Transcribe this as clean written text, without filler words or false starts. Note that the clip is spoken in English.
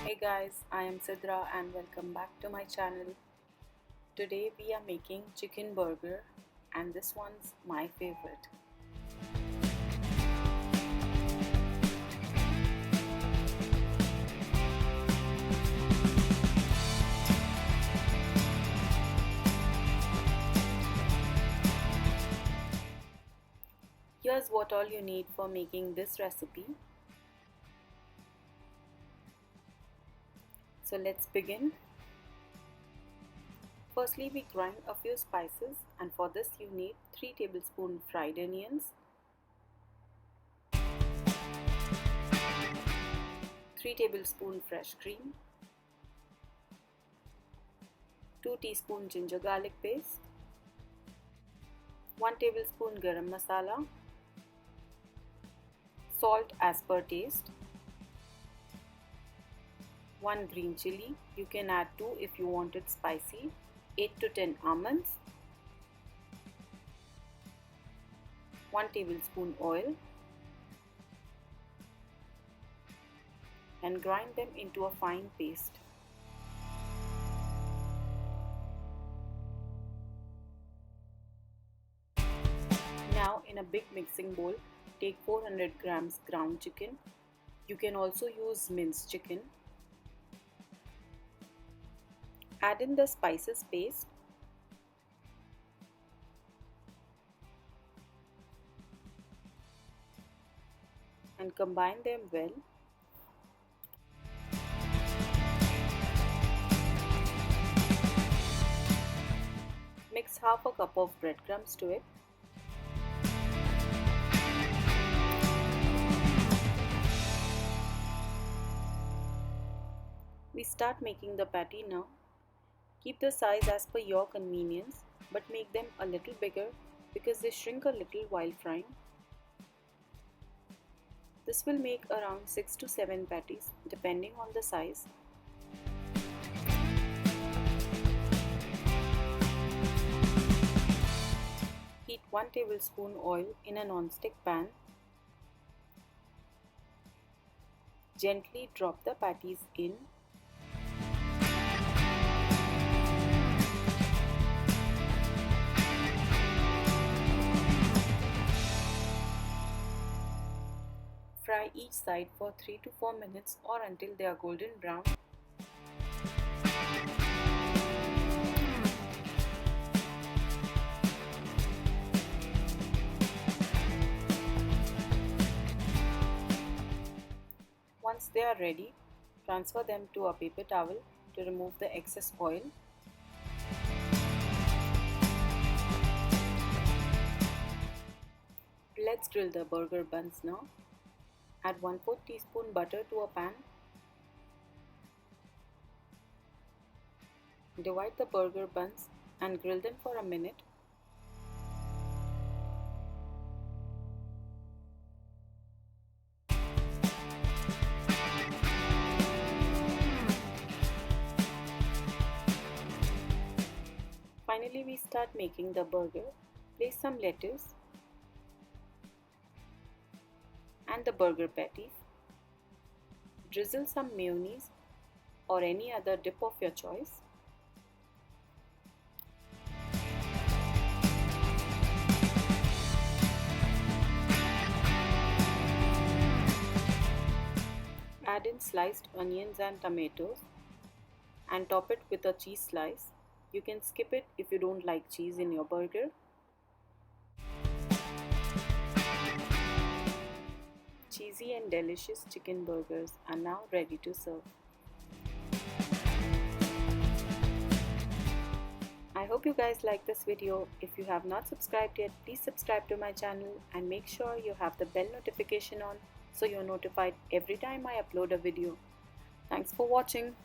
Hey guys, I am Sidra and welcome back to my channel. Today we are making chicken burger and this one's my favorite. Here's what all you need for making this recipe. So let's begin. Firstly, we grind a few spices and for this you need 3 tablespoons fried onions, 3 tablespoons fresh cream, 2 teaspoons ginger garlic paste, 1 tablespoon garam masala, salt as per taste, 1 green chili, you can add 2 if you want it spicy, 8 to 10 almonds, 1 tablespoon oil, and grind them into a fine paste. Now in a big mixing bowl, take 400 grams ground chicken. You can also use minced chicken. Add in the spices paste. And combine them well. Mix half a cup of breadcrumbs to it. We start making the patty now. Keep the size as per your convenience, but make them a little bigger because they shrink a little while frying. This will make around 6 to 7 patties depending on the size. Heat 1 tablespoon oil in a non-stick pan. Gently drop the patties in. Fry each side for 3 to 4 minutes or until they are golden brown. Once they are ready, transfer them to a paper towel to remove the excess oil. Let's grill the burger buns now. Add 1/4 teaspoon butter to a pan. Divide the burger buns and grill them for a minute. Finally, we start making the burger. Place some lettuce and the burger patties. Drizzle some mayonnaise or any other dip of your choice. Add in sliced onions and tomatoes and top it with a cheese slice. You can skip it if you don't like cheese in your burger. Cheesy and delicious chicken burgers are now ready to serve. I hope you guys like this video. If you have not subscribed yet, please subscribe to my channel and make sure you have the bell notification on so you're notified every time I upload a video. Thanks for watching.